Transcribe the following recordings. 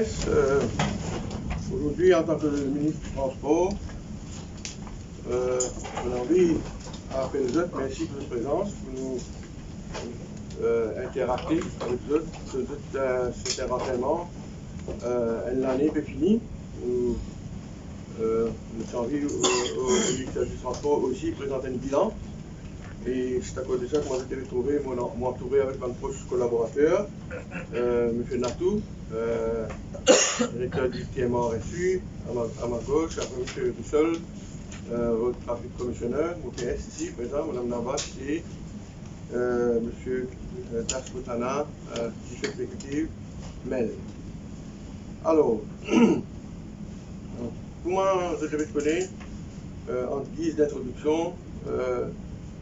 presse. Aujourd'hui, en tant que ministre du Transport, on a envie d'appeler les autres, merci pour votre présence, pour nous interacter avec les autres. C'est un renseignement. L'année est finie. Nous avons envie au ministère du Transport aussi présenter un bilan. Et c'est à cause de ça que moi j'ai retrouvé, retrouvé avec mon proche collaborateur, M. Natou, directeur du TMA RSU, à ma gauche, après M. Russell, votre trafic commissionnaire, mon PS ici, présent, Mme Navas et M. Das Botana, chef exécutif, MEL. Alors, comment je devais connaître, en guise d'introduction,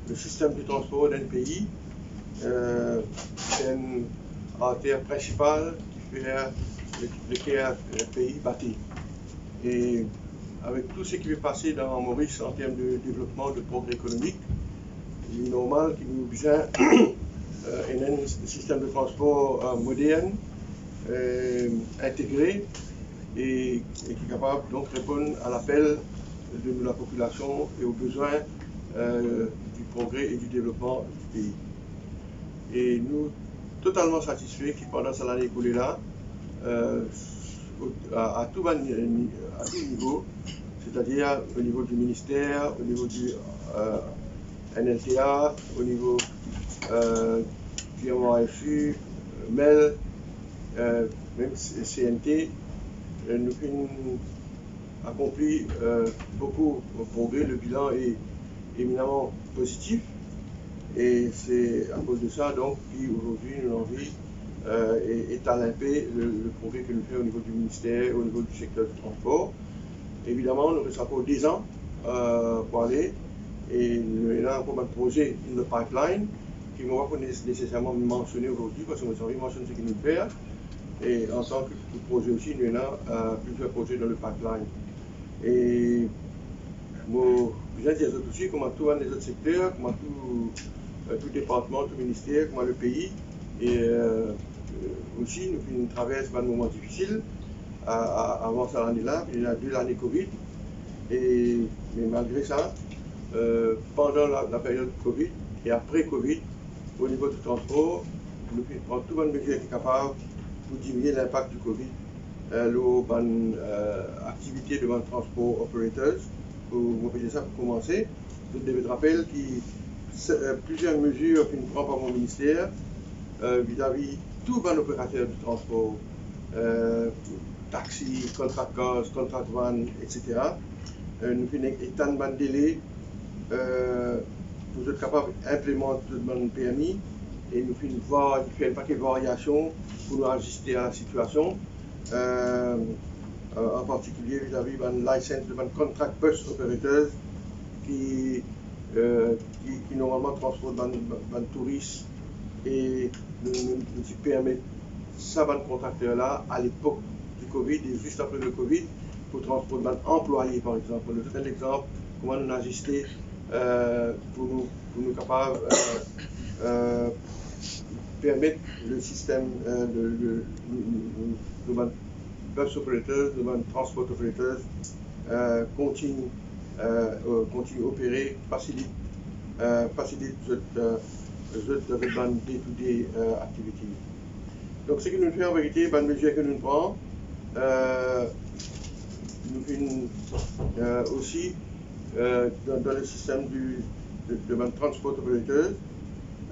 le système de transport d'un pays, c'est une artère principale qui fait le pays bâti. Et avec tout ce qui va passer dans Maurice en termes de développement, de progrès économique, il est normal qu'il nous besoin un système de transport moderne, intégré et qui est capable donc de répondre à l'appel de la population et aux besoins du progrès et du développement du pays. Et nous, totalement satisfaits que pendant cette année écoulée là, à tout niveau, c'est-à-dire au niveau du ministère, au niveau du NLTA, au niveau du MRFU, MEL, même CNT, nous avons accompli beaucoup de progrès. Le bilan est éminemment positif et c'est à cause de ça donc qu'aujourd'hui nous avons envie étaler le progrès que nous faisons au niveau du ministère, au niveau du secteur du transport. Évidemment, nous restons encore 10 ans pour aller et nous avons encore un projet in the pipeline qui ne va pas nécessairement mentionner aujourd'hui parce que nous avons mentionné ce qu'il nous fait. Et en tant que projet aussi, nous avons plusieurs projets dans le pipeline. Et je viens dire aussi comment tout les autres secteurs, comment tout département, tout ministère, comment le pays. Et aussi, nous traversons un moment difficile avant cette année-là, il y a 2 années Covid. Mais malgré ça, pendant la période Covid et après Covid, au niveau du transport, nous prenons tout le mesure qui est capable pour diminuer l'impact du Covid. L'activité de mon transport operators, pour ça pour commencer, je devais te rappeler que plusieurs mesures que nous prenons par mon ministère vis-à-vis tous les opérateurs du transport, taxi, contract cars, contract van, etc. Nous avons un délai pour être capable d'implémenter le permis et nous faisons un paquet de variations pour nous ajuster à la situation. En particulier vis-à-vis de la licence de contract bus operators qui normalement transportent des touristes et nous permettent ça van contracteur là à l'époque du Covid et juste après le Covid pour transporter des employés par exemple. Je donne un exemple comment nous ajuster pour nous capables permettre le système de bus operators, de transport operators continue à opérer, facilite the day-to-day activity. Donc ce que nous faisons en vérité, les mesures que nous prenons, nous faisons aussi dans le système de transport operators,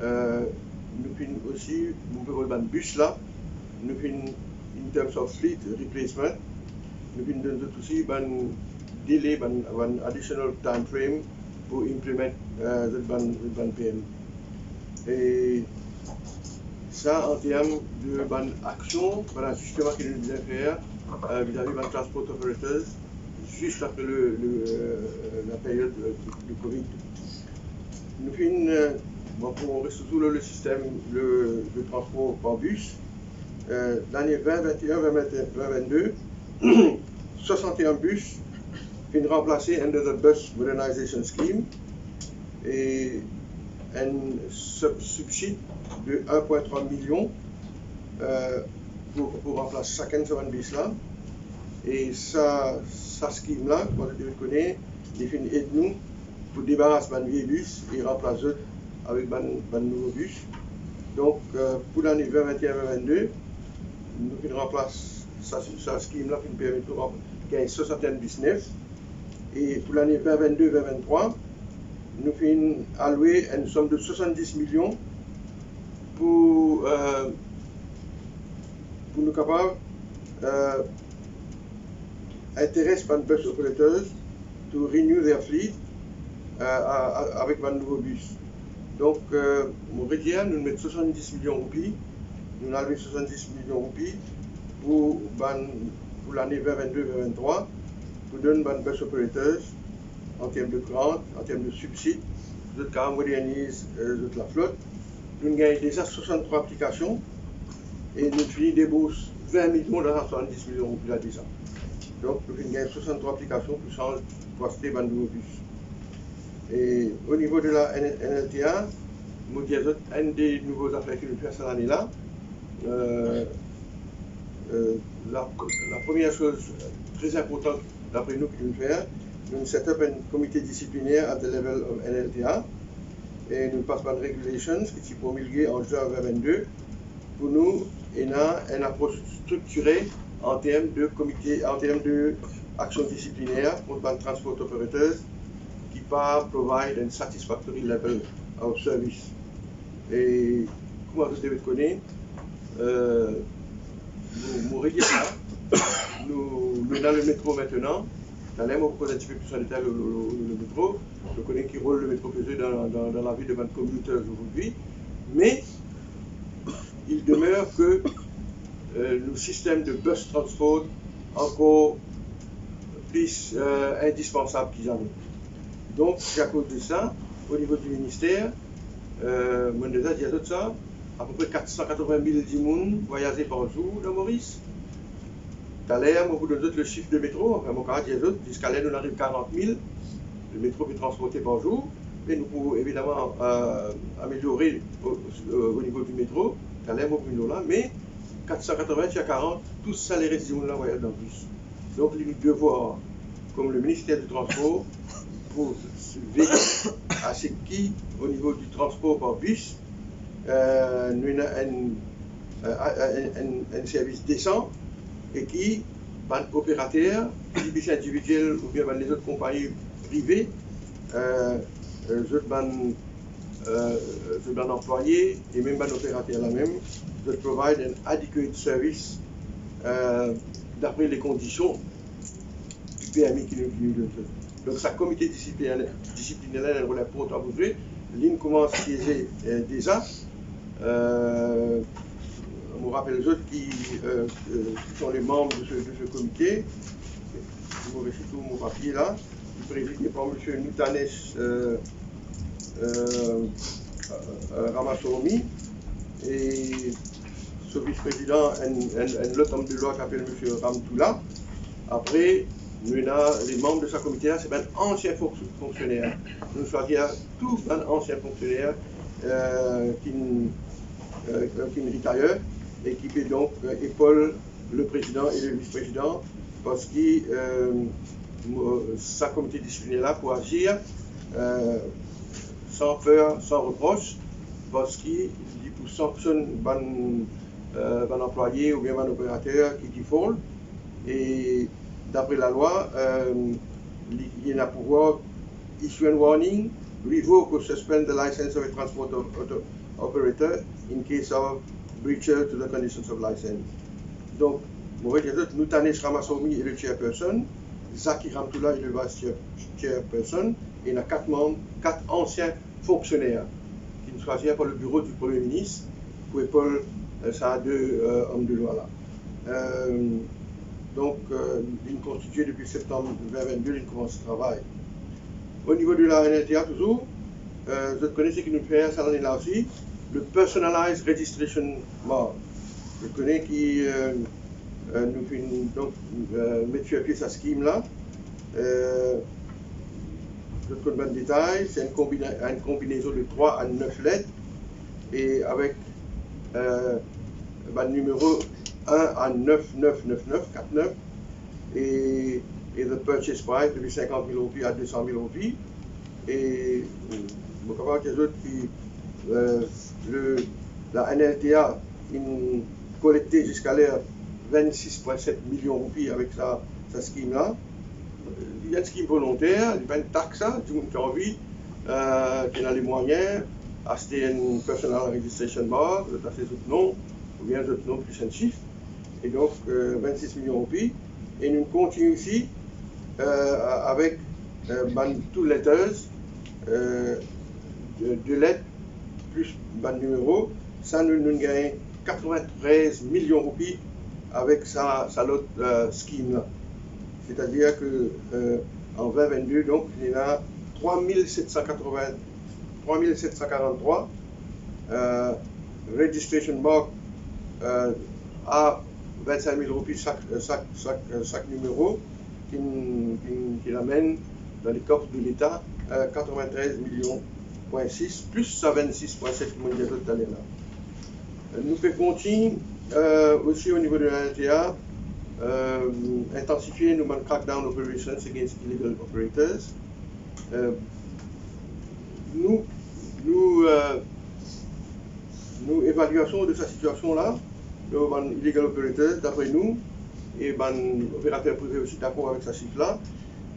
nous faisons aussi le bus là, nous faisons in terms of fleet replacement, nous faisons aussi un délai, un additional time frame pour implémenter le PM. Et ça en termes de action, voilà justement que nous devons faire vis-à-vis des transport operators juste après la période du Covid. Nous faisons, on reste sous le système de transport par bus. L'année 2021-2022, 61 bus qui ont remplacé under the Bus Modernization Scheme et un subside de 1,3 million pour remplacer chacun de ces bis là. Et ça scheme là, comme vous connaissez, il fait aide nous pour débarrasser de vieux bus et remplacer avec de nouveaux bus. Donc pour l'année 2021-2022, nous remplaçons ça scheme là qui nous permet de gagner 60 bus neufs. Et pour l'année 2022-2023, nous finissons allouer une somme de 70 millions pour nous capables intéresser les bus operators to renew their fleet avec un nouveau bus. Donc, mon dire, nous mettons 70 millions de roupies, nous avons 70 millions de roupies pour l'année 2022-2023 pour donner aux bus operators en termes de grant, en termes de subsides, de moderniser la flotte. Nous avons déjà 63 applications et nous finissons des bourses 20 millions dans 70 millions de roupies là déjà. Donc, nous avons 63 applications pour acheter un nouveau bus. Et au niveau de la NLTA, nous disons un des nouveaux affaires que nous faisons cette année-là. La première chose très importante d'après nous que nous faisons, nous set up un comité disciplinaire at the level of NLTA et nous passons par regulations qui sont promulguées en juin 2022 pour nous et une approche structurée en termes de comité, en termes d'action disciplinaire pour les transport operators qui pas provide un satisfactory level of service. Et comme vous devez connaître, nous dans le métro maintenant. Dans les mots, un petit peu plus en détail le métro. Je connais qui rôle le métro pesé dans la vie de votre commuteur aujourd'hui. Mais il demeure que le système de bus transport encore plus indispensable qu'ils en ont. Donc, à cause de ça, au niveau du ministère, on a déjà dit tout ça, à peu près 480 000 personnes voyagent par jour dans Maurice. D'ailleurs, moi, vous donne le chiffre de métro, enfin, mon cas, jusqu'à là, nous arrivons à 40 000. Le métro peut transporter par jour. Mais nous pouvons évidemment améliorer au niveau du métro, d'ailleurs, moi, là, mais 480 à 40, tous ça, les résidents là, voyagent dans le bus. Donc, il est devoir, comme le ministère du Transport, pour veiller à ce qui, au niveau du transport par bus, nous avons un service décent et qui, les opérateurs, les bus individuels ou bien les autres compagnies privées, les employés et même les opérateurs là-même, de provide un adequate service d'après les conditions du permis qui nous donne. Donc, sa comité disciplinaire est un rôle important pour jouer. L'IN commence à siéger déjà. Je me rappelle les autres qui sont les membres de ce comité. Je vous récite tout mon papier là. Présidé par M. Noutanes Ramassoumi et ce vice-président, un autre homme de loi qui s'appelle M. Ramtoula. Après, nous avons les membres de ce comité, c'est un ancien fonctionnaire. Nous choisissons tous un ancien fonctionnaire qui est retire et qui peut donc épaule le président et le vice-président parce que sa comité disciplinaire là pour agir sans peur, sans reproche, parce qu'il sanctionne un employé ou bien un opérateur qui défaut. Et d'après la loi, il a pouvoir issue un warning, revoke or suspend the license of a transport operator in case of breach to the conditions of license. Donc, Noutanes Ramassoumi est le chairperson, Zaki Ramtoula est le vice-chairperson, et il y a 4 membres, 4 anciens fonctionnaires qui nous choisirent par le bureau du Premier ministre pour épauler ça 2 hommes de loi là. Donc, il est constitué depuis septembre 2022, il commence le travail. Au niveau de la NLTA, toujours, je connais ce que nous faisons cette année-là aussi, le Personalized Registration Mark. Je connais qui nous fait donc mettre sur pied sa scheme là. Je ne connais pas de détails, c'est une combinaison de 3 à 9 lettres et avec un numéro 1 à 9,999,49 et the purchase price depuis 50 000 roupies à 200 000 roupies. Et vous savez que les autres qui la NLTA a collecté jusqu'à l'heure 26,7 millions de roupies avec sa scheme là. Il y a une scheme volontaire, il y a une taxe, tout le monde qui a envie, qui a les moyens, acheter une personal registration bar, acheter d'autres noms, ou bien d'autres noms plus un chiffre. Et donc 26 millions de roupies. Et nous continuons ici avec two letters, deux lettres plus numéro. Ça nous gagne 93 millions de roupies avec sa l'autre scheme là. C'est-à-dire que en 2022, donc, il y a 3743 registration mark à 25 000 roupies chaque numéro qui l'amène dans les coffres de l'État 93 millions plus ça 26,7 millions tout à l'heure là. Nous pouvons continuer aussi au niveau de la NTA, intensifier nos crackdown operations against illegal operators. Nous évaluation de cette situation là, nos illegal operators d'après nous et les opérateurs privés aussi d'accord avec ce chiffre là,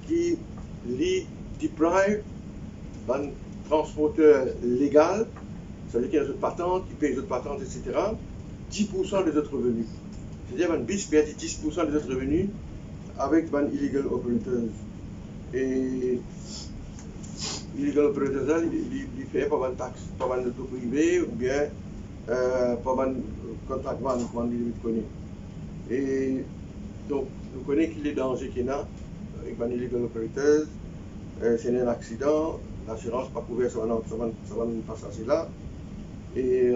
qui les deprive d'un transporteur légal, c'est-à-dire qu'il y a des autres patentes, qui payent les autres patentes, etc., 10% des autres revenus. C'est-à-dire qu'un BIS perd 10% des autres revenus avec les illegal operators. Et illegal operators, ils paient pas de taxes, pas de auto privé ou bien pas de contrat de vente, comme on connaît. Et donc, nous connaissons les dangers qu'il y a avec les illegal operators. C'est un accident, l'assurance n'est pas couverte, ça va nous passer là. Et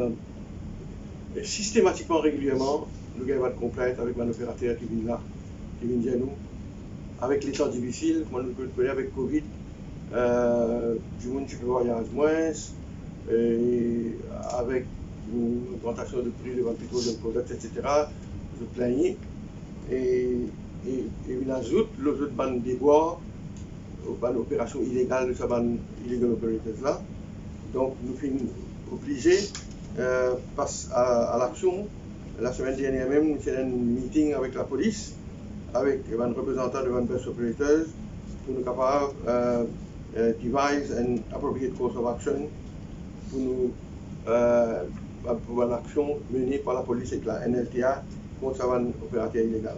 systématiquement, régulièrement, nous avons une complainte avec un opérateur qui vient là, qui vient dire nous, avec les temps difficiles, comme nous connaissons avec Covid, du monde qui voyage moins, et avec une augmentation de prix de plutôt de produits, etc., de plaigner. Et une ajoute, l'autre bande des bois, une opération illégale de ce illegal operators là. Donc nous sommes obligés face à l'action. La semaine dernière même, nous avons un meeting avec la police, avec un représentant de best operators, pour nous capables devise an appropriate course of action pour l'action menée par la police avec la NLTA contre un opérateur illégal.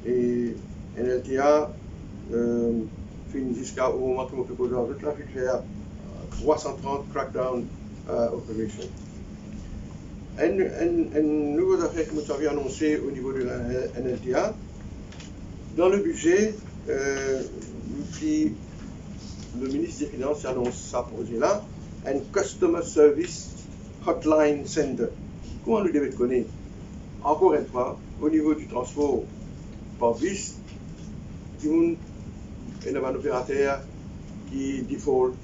Et NLTA finit jusqu'au moment que nous proposons toute la faire 330 crackdown operations. Un nouveau affaire que nous avions annoncé au niveau de la NLTA, dans le budget, le ministre des Finances annonce ça projet-là, un Customer Service Hotline Center. Comment nous devons connaître? Encore une fois, au niveau du transport par bus, il y a un opérateur qui default,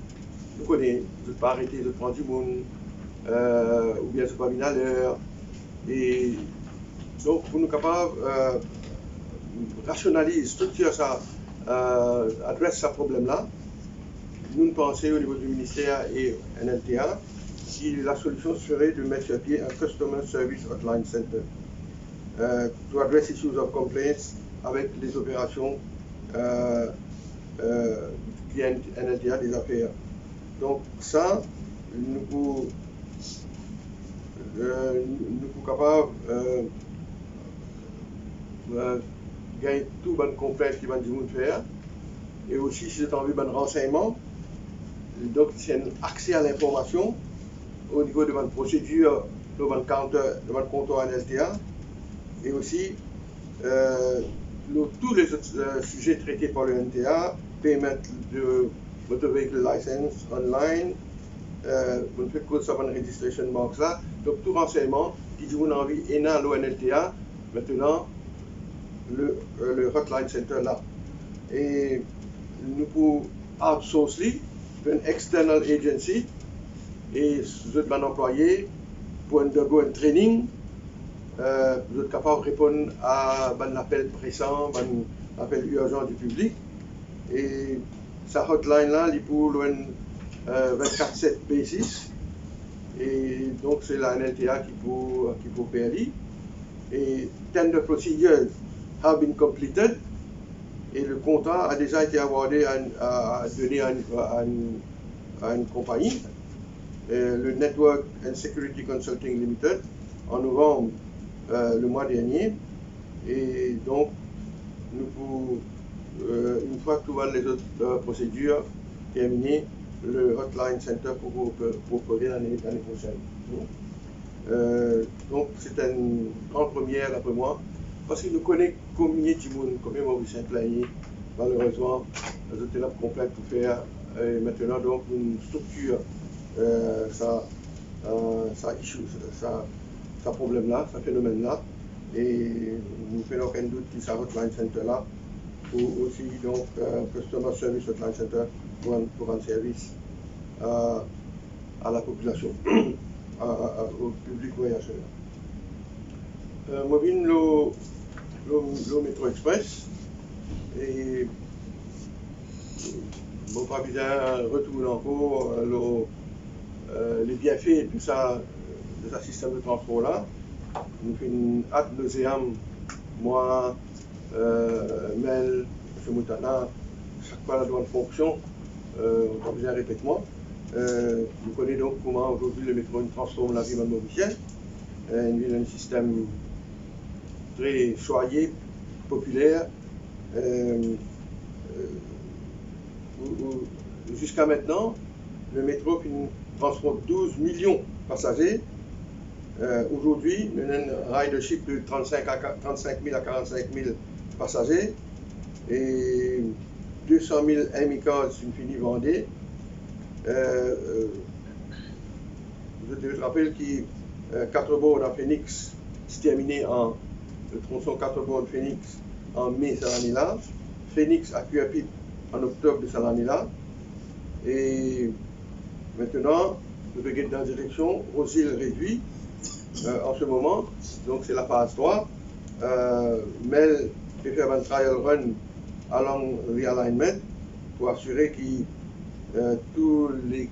nous connaissons, je ne pas arrêter de prendre du monde, ou bien je ne pas venir à l'heure. Et donc, pour nous capables rationaliser, structurer ça, adresser ce problème-là, nous pensons au niveau du ministère et NLTA, si la solution serait de mettre sur pied un Customer Service Hotline Center to address issues of complaints avec les opérations qui NLTA des affaires. Donc ça, nous pouvons capables gagner tout bonne complainte qui va du monde faire. Et aussi, si vous avez envie de renseignements, donc c'est un accès à l'information au niveau de votre procédure, de votre compteur NLTA, et aussi tous les autres sujets traités par le NTA, paiement de motor vehicle license online, vous ne faites que ça, une registration marks là, donc tout renseignement qui vous a envie et dans l'ONLTA, maintenant le Hotline Center là. Et nous pouvons outsourcer une external agency et vous êtes un employé pour undergo un training vous êtes capable de répondre à un appel pressant, un appel urgent du public. Et sa hotline là, il est pour le 24/7 basis. Et donc c'est la NLTA qui peut PLI. Et tender procedures have been completed. Et le contrat a déjà été awardé donné à une compagnie, le Network and Security Consulting Limited, en novembre le mois dernier. Et donc, une fois que toutes les autres procédures terminées, le Hotline Center pour opérer l'année prochaine. Donc, c'est une grande première d'après moi, parce qu'il nous connaît combien de monde, combien Mauricien Plaigné, malheureusement, les hôtels complètes pour faire maintenant donc une structure, ça problème-là, ça phénomène-là, et nous faisons aucun doute que ça Hotline Center là, ou aussi donc Customer Service Hotline Center pour rendre service à la population, au public voyageur. Moi, le métro express et bon, pas besoin de retourner encore les bienfaits de ce système de transport là. Nous faisons une ad nauseam, moi, Mel, M. Moutana, chaque fois la douane fonction, on pas besoin de répéter moi. Vous connaissez donc comment aujourd'hui le métro transforme la vie mauricienne. Un système très choyé, populaire. Jusqu'à maintenant, le métro transporte 12 millions de passagers. Aujourd'hui, nous avons un ridership de 35 000 à 45 000 passagers et 200 000 MICAS une finie vendée. Je te rappelle que 4 bords à Phoenix s'est terminé le tronçon 4 bords de Phoenix en mai cette année-là. Phoenix a Cuapit en octobre de cette année-là. Et maintenant, nous allons dans la direction Rosil réduit en ce moment. Donc c'est la phase 3. Mel peut faire un trial run along realignment pour assurer que tous les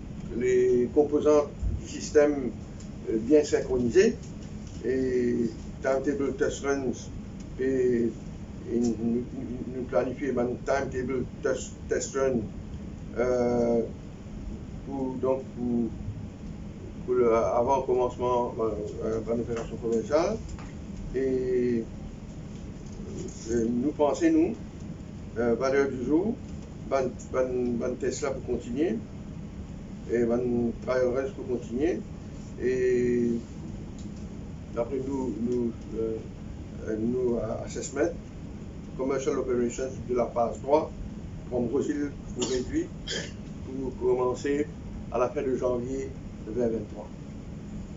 composants du système bien synchronisés et timetable test runs et nous planifier un timetable test run avant le commencement de l'opération commerciale. Et nous pensons, valeur du jour, Tesla pour continuer, et trial runs pour continuer. Et d'après nous assessment, commercial operations de la phase 3, comme Brésil pour réduire, pour commencer à la fin de janvier 2023.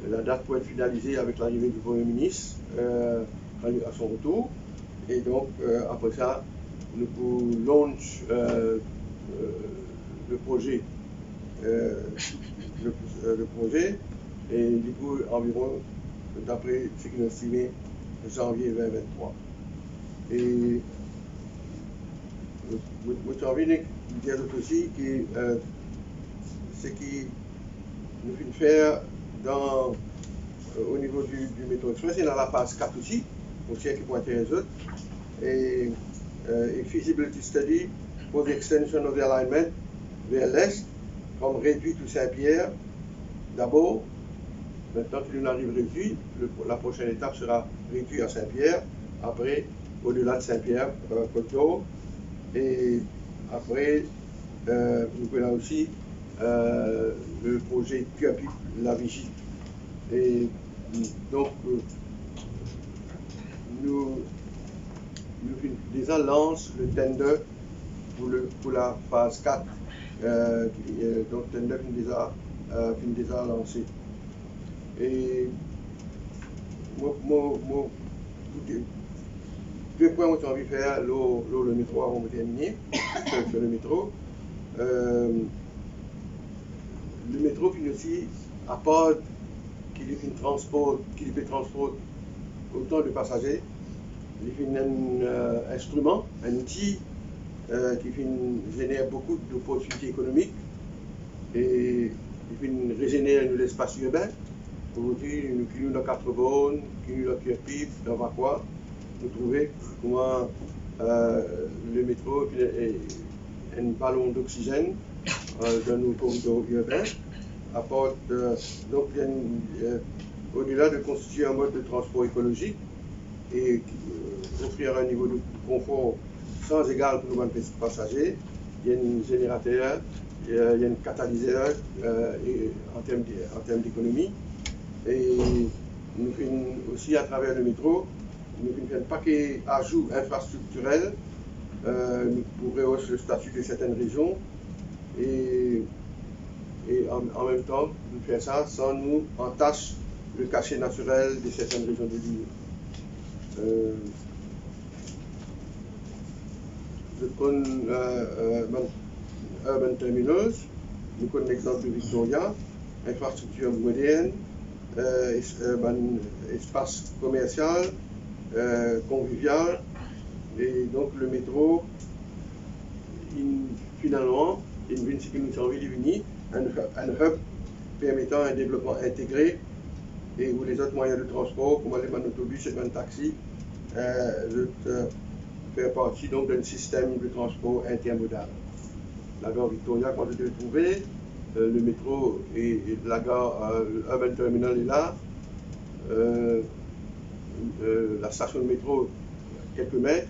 La date peut être finalisée avec l'arrivée du Premier ministre à son retour. Et donc, après ça, nous pouvons launch le projet. Le projet et du coup environ, d'après ce qu'il a estimé, janvier 2023. Et j'ai envie de dire aussi que ce qui nous fait faire au niveau du métro express, il y a la phase 4 aussi qui pointe les autres, et feasibility study pour l'extension of the alignment vers l'est, comme réduit tout Saint-Pierre d'abord. Maintenant qu'il arrive réduit, la prochaine étape sera réduit à Saint-Pierre, après au-delà de Saint-Pierre, Côte-d'Or, et après nous avons aussi le projet Cuapit la Vigie. Et donc nous déjà lance le tender pour la phase 4. Donc le tender est déjà lancé. Et deux points que j'ai envie de faire le métro avant de terminer sur le métro. Le métro finit aussi, à part qu'il peut transporter autant de passagers. Il fait un instrument, un outil qui génère beaucoup d'opportunités économiques et qui régénère l'espace urbain. Aujourd'hui, nous avons 4 bornes, nous avons PIP, dans quoi nous trouvons comment le métro est un ballon d'oxygène dans nos corridors urbains, apporte donc au-delà de constituer un mode de transport écologique et offrir un niveau de confort sans égal pour nos passagers, il y a un générateur, il y a un catalyseur en termes d'économie. Et nous faisons aussi à travers le métro, nous faisons un paquet d'ajouts infrastructurels pour rehausser le statut de certaines régions et en même temps, nous faisons ça sans nous entacher le cachet naturel de certaines régions de l'île. Je connais Urban Terminals, nous connaissons l'exemple de Victoria, infrastructure moderne, espace commercial, convivial, et donc le métro, finalement, ce qui nous a envie de venir, un hub permettant un développement intégré et où les autres moyens de transport, comme les autobus et les taxis, faire partie donc d'un système de transport intermodal. La gare Victoria, quand je l'ai trouvé, le métro et la gare Urban Terminal est là, la station de métro quelques mètres,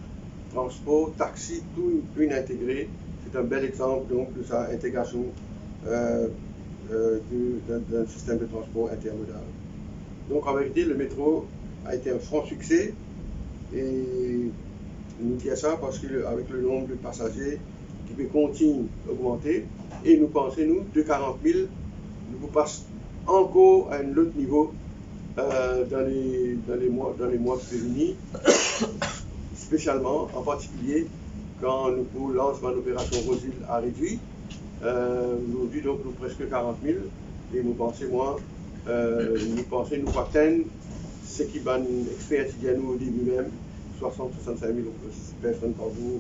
transport, taxi, tout une intégré. C'est un bel exemple donc de sa intégration d'un système de transport intermodal. Donc en vérité, le métro a été un franc succès et nous disons ça parce qu'avec le nombre de passagers qui peut continuer d'augmenter et nous pensons, nous, de 40 000, nous passons encore à un autre niveau dans les mois qui viennent, spécialement, en particulier, quand nous lançons l'opération Rosile à réduit. Aujourd'hui, donc, nous presque 40 000 et nous pensons, nous atteindre ce qui va nous expertiser nous au début même, 60-65 000 personnes par jour.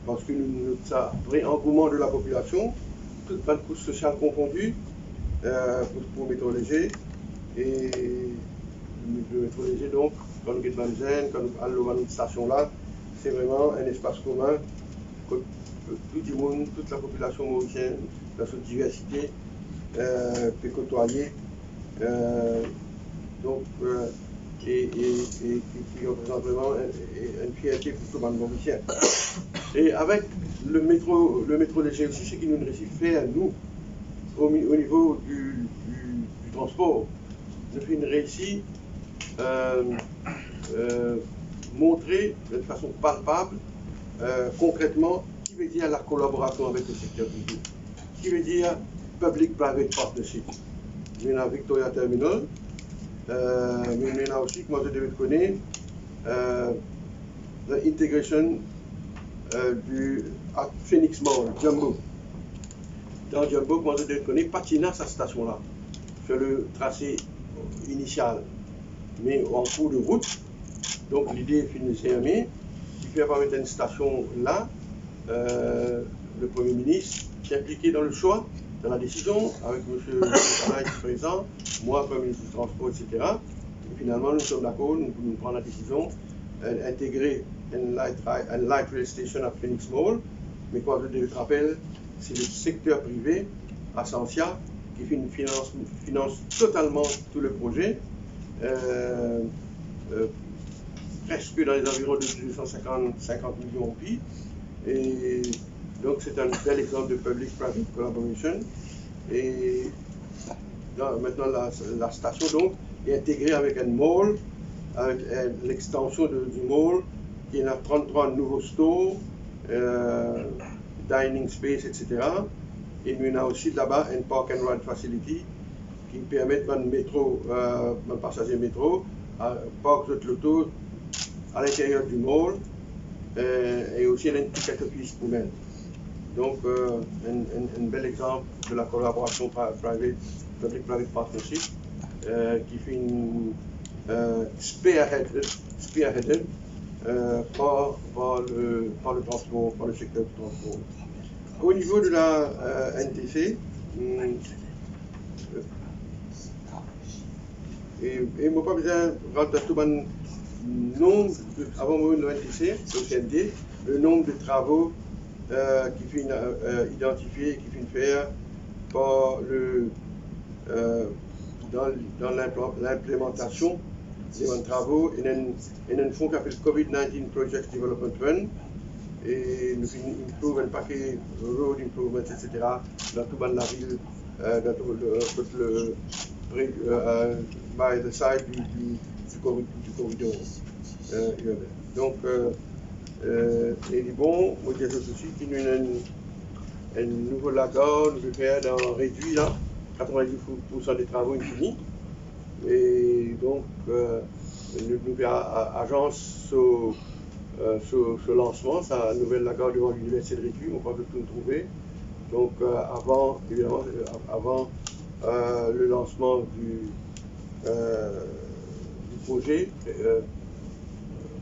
Parce que nous avons un vrai engouement de la population, toutes les couches sociales confondues pour métro léger. Et le métro léger, donc, quand nous sommes dans quand nous allons à notre station là, c'est vraiment un espace commun que tout le monde, toute la population mauricienne, dans sa diversité, peut côtoyer. Et qui représente vraiment une fierté pour tout le monde mauricien. Et avec le métro léger aussi, ce qui nous réussit faire, nous, au niveau du transport, nous avons réussi montrer de façon palpable, concrètement, qui veut dire la collaboration avec le secteur privé, qui veut dire public-private partnership. Nous avons Victoria Terminal, mais nous avons aussi, comme je devais connaître, l'intégration à Phoenix Mall, Jumbo. Dans Jumbo, comme je devais connaître, patina sa station là, sur le tracé initial, mais en cours de route. Donc l'idée est financièrement, qui fait permettre une station là, le Premier ministre qui est impliqué dans le choix, dans la décision, avec M. Kanaï présent, moi, Premier ministre du Transport, etc. Et finalement, nous sommes d'accord, nous prenons la décision d'intégrer une light rail station à Phoenix Mall, mais quoi je te rappelle, c'est le secteur privé, Ascensia, qui finance totalement tout le projet, presque dans les environs de 250 millions de pays. Et donc c'est un bel exemple de public-private collaboration. Et maintenant la station donc est intégrée avec un mall, avec l'extension du mall, qui a 33 nouveaux stores, dining space, etc. Et nous avons aussi là-bas un park and ride facility qui permet un passager métro à parker de l'auto à l'intérieur du mall et aussi un ticket office pour même. Donc un bel exemple de la collaboration public-private partnership qui fait spearheaded par le transport, par le secteur du transport. Au niveau de la NTC, et moi pas besoin de rentrer tout le nombre, avant de NTC, au CNT, le nombre de travaux qui finissent identifiés, qui finissent faire par dans l'implémentation des travaux et un fonds qui s'appelle COVID-19 Project Development Fund et nous improve un paquet road improvements, etc. dans toute la ville, dans tout le by the side du corridor. Donc, et bon, moi je dis aussi qu'il y a un nouveau lagar, nous faire dans réduit là, 90% des travaux infinis. Et donc, nous agence ce lancement, sa nouvelle lagar devant l'université de Réduit, on va tout trouver. Donc, avant, évidemment, avant le lancement du projet,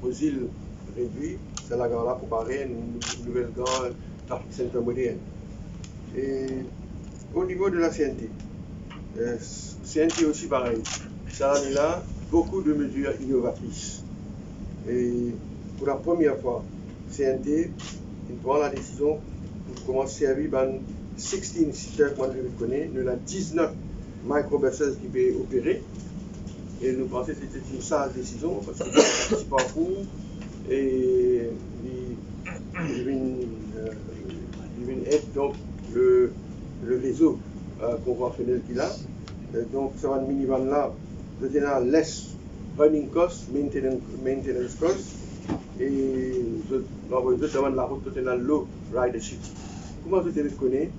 aux îles Réduit, c'est la gare là pour parler une nouvelle gare trafic center moderne. Et au niveau de la CNT, CNT aussi pareil. Ça a mis là beaucoup de mesures innovatrices. Et pour la première fois, CNT prend la décision pour commencer à servir 16 sites, moi je le connais, nous avons 19 microbuses qui peuvent opérer. Et nous pensons que c'était une sage décision parce que c'est pas fou et il aide donc le réseau conventionnel qu'il a. Donc, ça va minivan là, vous avez less running cost, maintenance cost, et vous avez la route, vous avez low ridership. Comment vous le connaissez?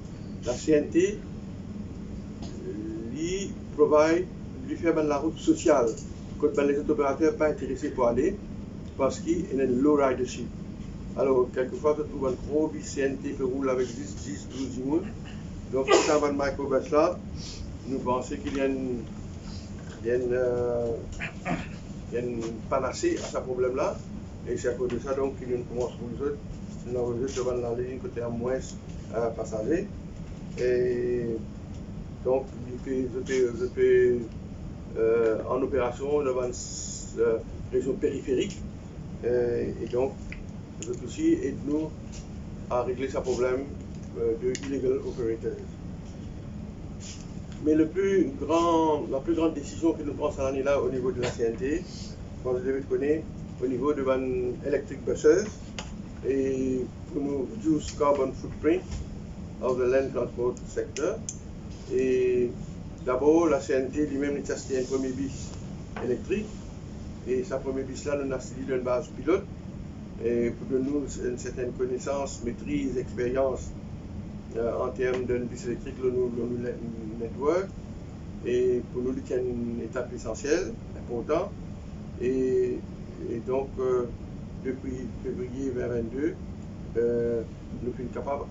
La CNT lui provide, lui fait la route sociale, quand les opérateurs ne sont pas intéressés pour aller, parce qu'il y a une low ridership. Alors, quelquefois, vous trouvez un gros bus CNT qui roule avec 10, 12 jours. Donc, si on va dans microbus là, nous pensons qu'il y a une panacée à ce problème-là. Et c'est à cause de ça donc qu'il y a une commence pour nous autres. Nous avons devant la ligne côté à moins passagers. Et donc, je peux en opération devant une région périphérique. Et donc, vous aussi aide-nous à régler ce problème de illegal operators. Mais la plus grande décision que nous prenons cette année-là au niveau de la CNT, comme vous devez connaître, au niveau de electric buses, et pour nous reduce carbon footprint of the land transport sector. Et d'abord, la CNT lui-même a testé un premier bus électrique, et sa premier bus-là, nous avons suivi d'une base pilote, et pour nous une certaine connaissance, maîtrise, expérience en termes d'un bus électrique, le network, et pour nous, c'est une étape essentielle, importante. Et donc, depuis février 2022, nous sommes capables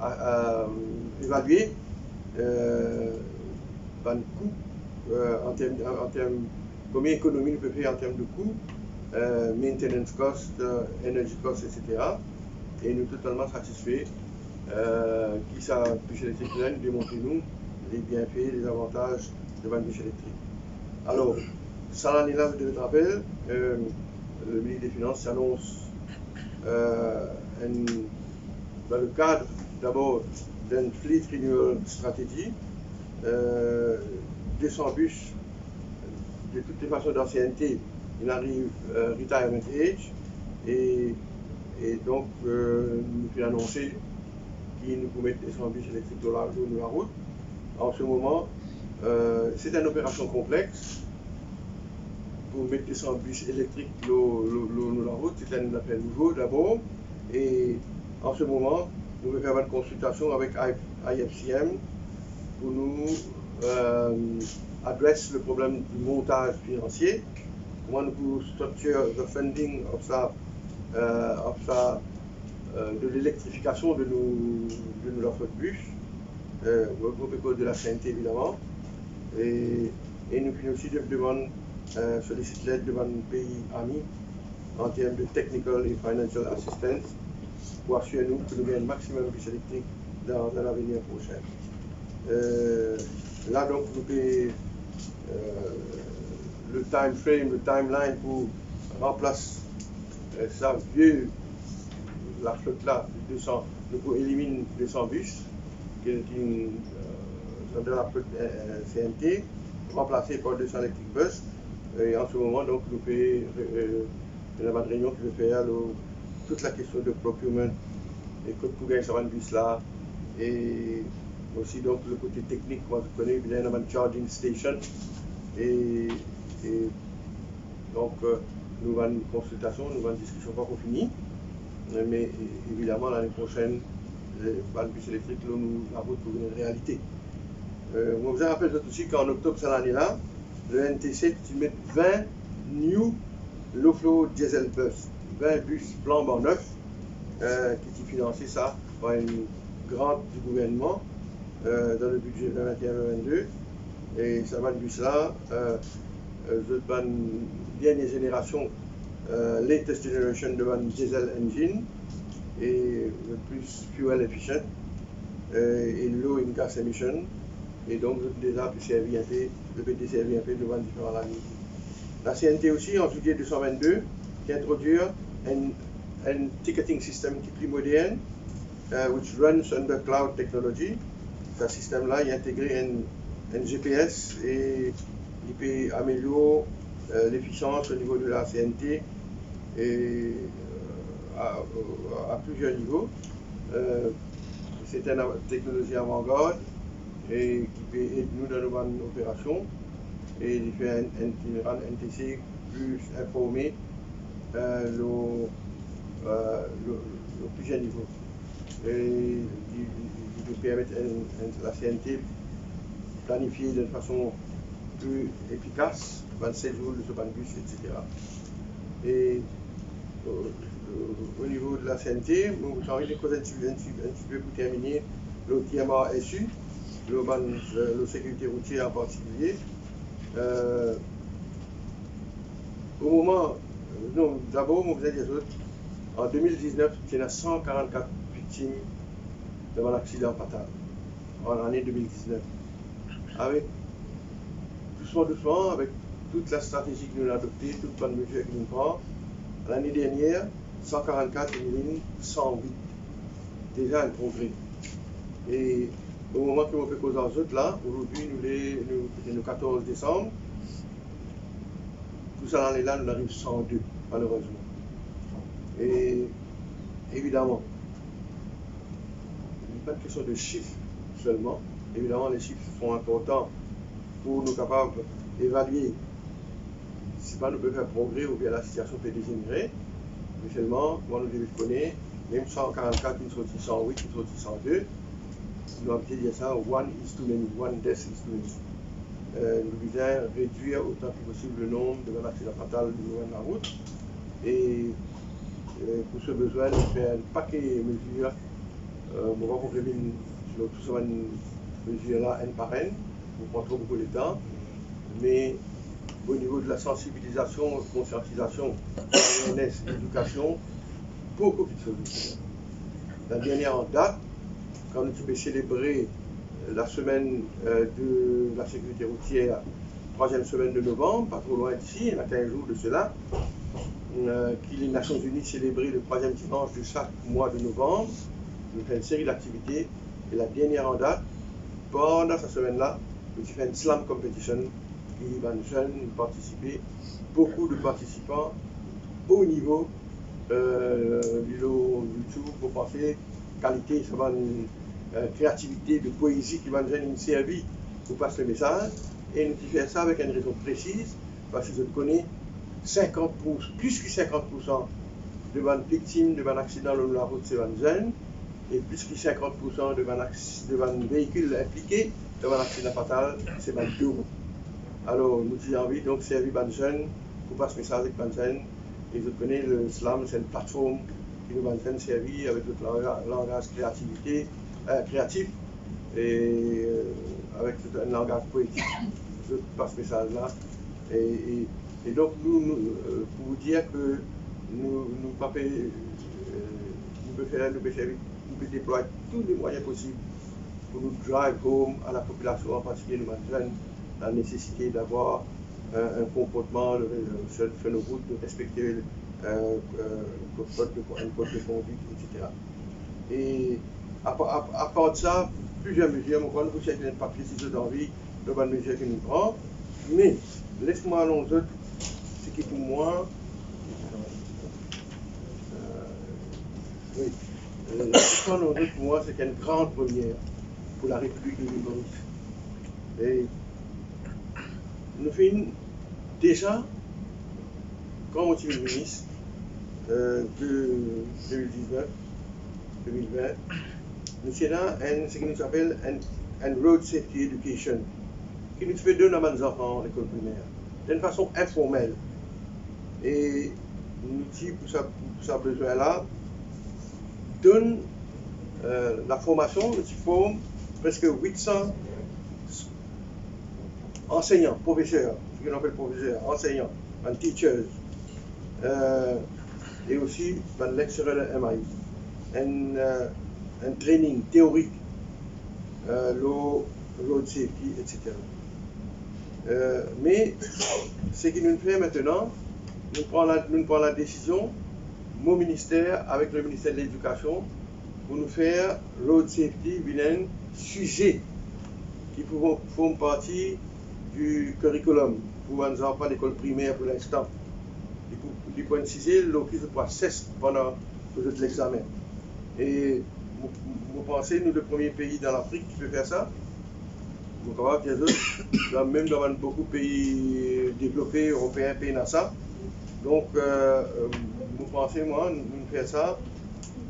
d'évaluer le coût en termes combien d'économies nous pouvons faire en termes de coûts, maintenance cost, energy cost, etc. Et nous sommes totalement satisfaits qui ça bus électrique là nous démontre nous les bienfaits, les avantages de la bus électrique. Alors, ça l'année-là, vous devez te rappeler, le ministre des Finances annonce dans le cadre d'abord d'une fleet renewal stratégie, 200 bus de toutes les façons d'ancienneté, il arrive retirement age, et donc nous pouvons annoncer qu'il nous mettre 200 bus électriques dans la route. En ce moment, c'est une opération complexe. Pour mettre 200 bus électriques dans la route, c'est un appel nouveau d'abord. Et en ce moment, nous allons faire une consultation avec IFCM pour nous adresser le problème du montage financier. Comment nous pouvons structurer le funding de l'électrification de notre bus, au groupe école de la CNT évidemment. Et nous pouvons aussi demander sollicite l'aide de mon pays ami en termes de technical et financial assistance pour assurer nous que nous gagnons un maximum de bus électriques dans un avenir prochain. Là donc nous payons le time frame, le timeline pour remplacer ça vieux la flotte là de 200, nous pouvons éliminer 200 bus qui est une de la flotte CNT remplacée par 200 electric bus et en ce moment donc nous payons la réunion qui veut faire toute la question de procurement et que pour gagner ce bus là et aussi donc le côté technique, moi je connais bien une charging station et donc nous avons une consultation, nous avons une discussion pas finie, mais évidemment l'année prochaine, le bus électrique, là, nous avons pour une réalité. Moi je vous rappelle aussi qu'en octobre cette année-là, le NTC met 20 new low flow diesel bus, 20 bus flambant neufs qui est financé ça par une grante du gouvernement dans le budget 2021-2022 et ça va de bus là une dernière génération latest generation de diesel engine et plus fuel efficient et low in gas emission et donc déjà pu servir un peu le peut servir un peu devant différents années. La CNT aussi en juillet 222 qui introduit un ticketing system qui est plus moderne which runs under cloud technology. Ce système-là il intègre un GPS et il peut améliorer l'efficience au niveau de la CNT et à plusieurs niveaux. C'est une technologie avant-garde et qui peut aider nous dans nos opérations et il fait un NTC plus informé le plusieurs niveaux. Et il peut permettre à la CNT planifier de façon plus efficace, 27 jours de ce bus, etc. Et au niveau de la CNT, j'ai envie de causer un petit peu pour terminer le TMA-SU, le sécurité routière en particulier. Au moment, d'abord, vous avez dit, en 2019, il y a 144 victimes d'un accident fatal, en l'année 2019. Avec doucement, avec toute la stratégie que nous avons adoptée, toute bonne mesure que nous prenons, l'année dernière, 144 élimine 108. Déjà un progrès. Et au moment que nous fait cause aux autres, là, aujourd'hui, nous le 14 décembre, tout ça l'année là, nous arrivons 102, malheureusement. Et évidemment, il n'est pas une question de chiffres seulement. Évidemment, les chiffres sont importants pour nous capables d'évaluer si pas nous pouvons faire progrès ou bien la situation peut dégénérer. Mais seulement, moi nous devons connaître, même 144, une sortie 108, une sortie 102, nous avons dire ça, one is too many, one death is too many. Nous devons réduire autant que possible le nombre de accidents fatals de la route. Et pour ce besoin, nous faisons un paquet de mesures. On va compléter sur tout ce mesures-là, une par une, pour prendre beaucoup de temps. Mais au niveau de la sensibilisation, conscientisation, awareness, éducation, beaucoup de solutions. La dernière en date, quand nous avons célébré la semaine de la sécurité routière, 3e semaine de novembre, pas trop loin d'ici, il y a 15 jours de cela, que les Nations Unies célébraient le 3e dimanche de chaque mois de novembre. Nous faisons une série d'activités et la dernière en date, pendant cette semaine-là, nous avons fait une slam competition. Il y a des jeunes participer, beaucoup de participants au niveau du YouTube pour penser qualité, ça va une créativité, de poésie qui va nous servir pour passer le message. Et nous faisons ça avec une raison précise, parce que je connais 50%, plus que 50% de bonnes victimes de bonnes accidents sur la route, c'est des jeunes, et plus que 50% de bonnes véhicules impliqués dans un accident fatal, c'est des deux roues. Alors, nous avons envie donc servir les jeunes pour passer le message avec les jeunes. Et vous connaissez le slam, c'est une plateforme qui nous va servir avec notre langage créatif et avec tout un langage poétique. Je passe ce message-là Et donc, pour vous dire que nous pouvons déployer tous les moyens possibles pour nous drive home à la population, en particulier nous jeunes, la nécessité d'avoir un comportement sur nos routes, de respecter un code de conduite, etc. Et à part de ça, plusieurs mesures, moi, quand vous cherchez un papier si vous avez envie, de bonnes mesures que nous prenons, mais laisse-moi allons autres, ce qui pour moi, oui, pour moi, c'est une grande première pour la République de l'île Maurice. Et nous finissons déjà, quand on est ministre de 2019, 2020, nous avons ce que nous appelle un road safety education, qui nous fait donner à nos enfants à l'école primaire, d'une façon informelle. Et nous disons pour ça besoin-là, donne la formation, nous forme presque 800 enseignants, professeurs, ce qu'on appelle professeurs, enseignants, and teachers, et aussi un lecturer MI, un training théorique, road safety, etc. Mais ce qui nous fait maintenant, nous prenons la décision, mon ministère, avec le ministère de l'Éducation, pour nous faire road safety, un sujet qui forme partie du curriculum pour nos enfants à l'école primaire pour l'instant. Du point de vue, l'office de process pendant l'examen. Et vous pensez, nous, le premier pays dans l'Afrique qui peut faire ça. Vous croyez qu'il y a d'autres, même dans beaucoup de pays développés, européens, pays dans ça. Donc, vous pensez, moi, nous faisons ça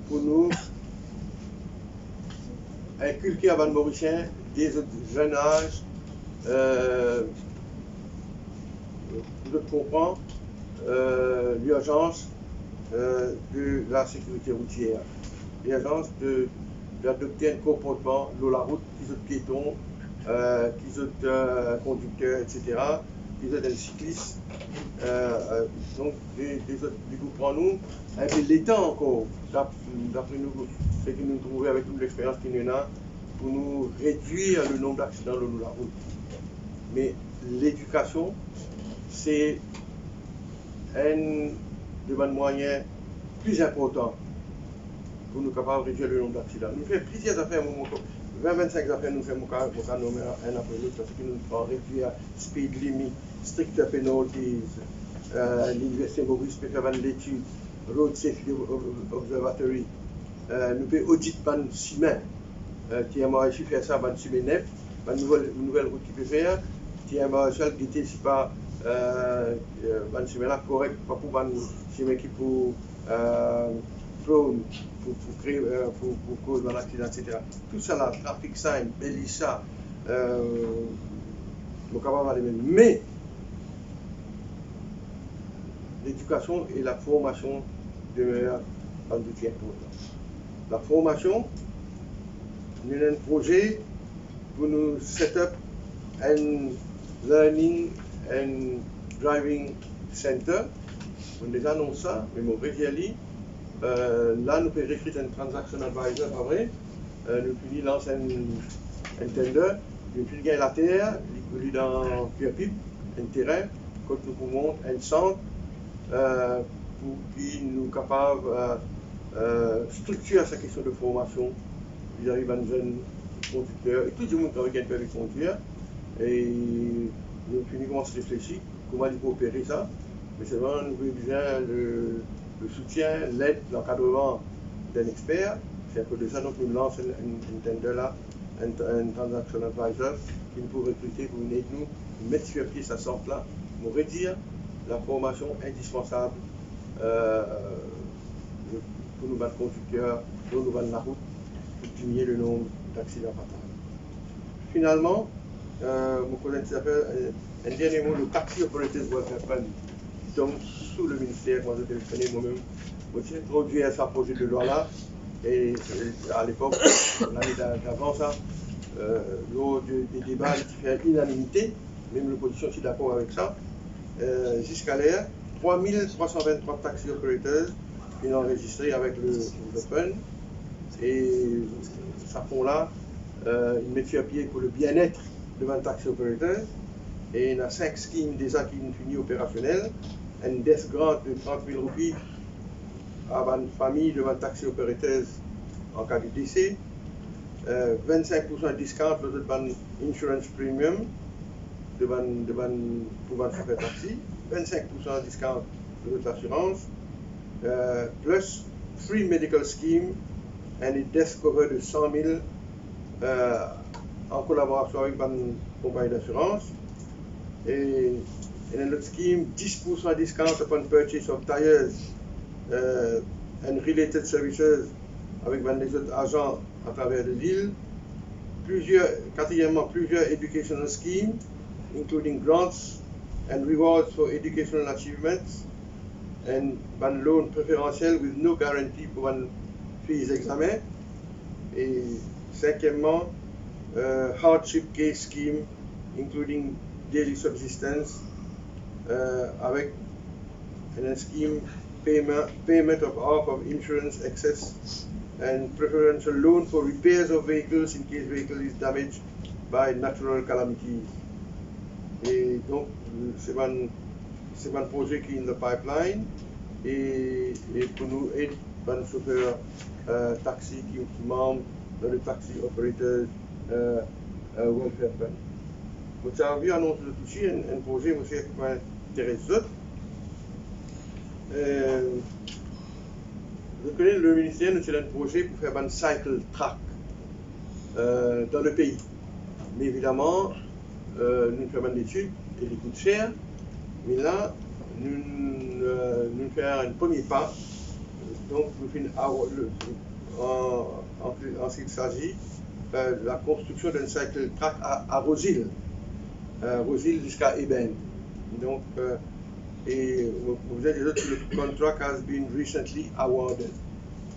pour nous inculquer à les Mauriciens des jeunes âges, de comprendre l'urgence de la sécurité routière, l'urgence d'adopter un comportement de la route, qu'ils soient piétons, qu'ils soient conducteurs, etc., qu'ils soient des cyclistes. Donc, du coup, pour nous, l'État encore, d'après nous, ce que nous trouvons avec toute l'expérience qu'il y en a, pour nous réduire le nombre d'accidents le long de la route. Mais l'éducation, c'est un des moyens plus importants pour nous capables de réduire le nombre d'accidents. Nous faisons plusieurs affaires, 20-25 affaires, nous faisons nommer un après l'autre, parce que nous devons réduire speed limit, stricter penalties, l'Université Maurice peut faire une étude, Road Safety Observatory, nous faisons audit ban ciment, qui a marché faire ça, ban ciment neuf, une nouvelle route qui peut faire, qui a marché guetter si pas ban ciment là correct, pas pour ban ciment qui pour prone, pour créer, pour cause d'un accident, etc. Tout ça là, traffic sign, Belissa, nous capable d'aller même. Mais l'éducation et la formation demeurent un outil important. La formation, nous avons un projet pour nous set up un learning and driving center. On déjà annonce ça, mais mon réalité, là nous pouvons recruter un transaction advisor, pas vrai? Nous pouvons lancer un tender, nous pouvons gagner la terre, nous pouvons dans Pierre-Pipe, un terrain, quand nous pouvons un centre pour qui nous capables structurer cette question de formation vis-à-vis d'un jeune conducteur et tout le monde qui a un permis de conduire. Et nous finissons à se réfléchir comment il faut opérer ça. Mais c'est vraiment, nous avons besoin le soutien, l'aide, l'encadrement d'un expert. C'est à cause de ça donc nous lançons un tender là, un transaction advisor qui nous peut recruter pour nous aider nous mettre sur pied ce centre là, pour réduire la formation indispensable pour nous battre conducteurs, pour nous battre la route, pour diminuer le nombre d'accidents fatals. Finalement, mon collègue s'appelle un dernier mot, le Taxi Operators Welfare Fund, qui tombe sous le ministère, moi je téléphonais moi-même, j'ai introduit à ce projet de loi-là, et à l'époque, l'année d'avant ça, lors des débats, il fait unanimité, même l'opposition est d'accord avec ça, jusqu'à l'air, 3323 taxi operators qui ont enregistré avec l'Open. Et ça font là une métier à pied pour le bien-être de 20 taxi operators. Et il y a 5 schemes déjà qui sont finis opérationnels. Un death grant de 30 000 roupies à une famille de 20 taxi operators en cas de décès. 25% discount pour le insurance premium pour le chauffeur taxi. 25% discount pour l'assurance. Plus free medical scheme et un death cover de 100 000 en collaboration avec une compagnie d'assurance. Et un autre scheme, 10% discount upon purchase of tires and related services avec les autres agents à travers l'île. Quatrièmement, plusieurs educational schemes, including grants and rewards for educational achievements, and one loan préférentiel with no guarantee pour un fees examen. Et cinquièmement, hardship case scheme, including daily subsistence, avec un scheme payment of half of insurance excess and preferential loan for repairs of vehicles in case vehicle is damaged by natural calamities. Et donc, c'est un projet qui est dans le pipeline et pour nous aider un chauffeur taxi qui est membre dans le taxi operator welfare fund. Vous avez annoncé de toucher un projet qui m'intéresse. Je connais le ministère, nous avons un projet pour faire un cycle track dans le pays. Mais évidemment, nous faisons une étude et il coûte cher. Mais là, nous faisons un premier pas. Donc, nous faisons en ce qu'il s'agit de la construction d'un cycle track à Rosil. Rosil jusqu'à Eben. Donc, et vous avez dit que le contract has been recently awarded.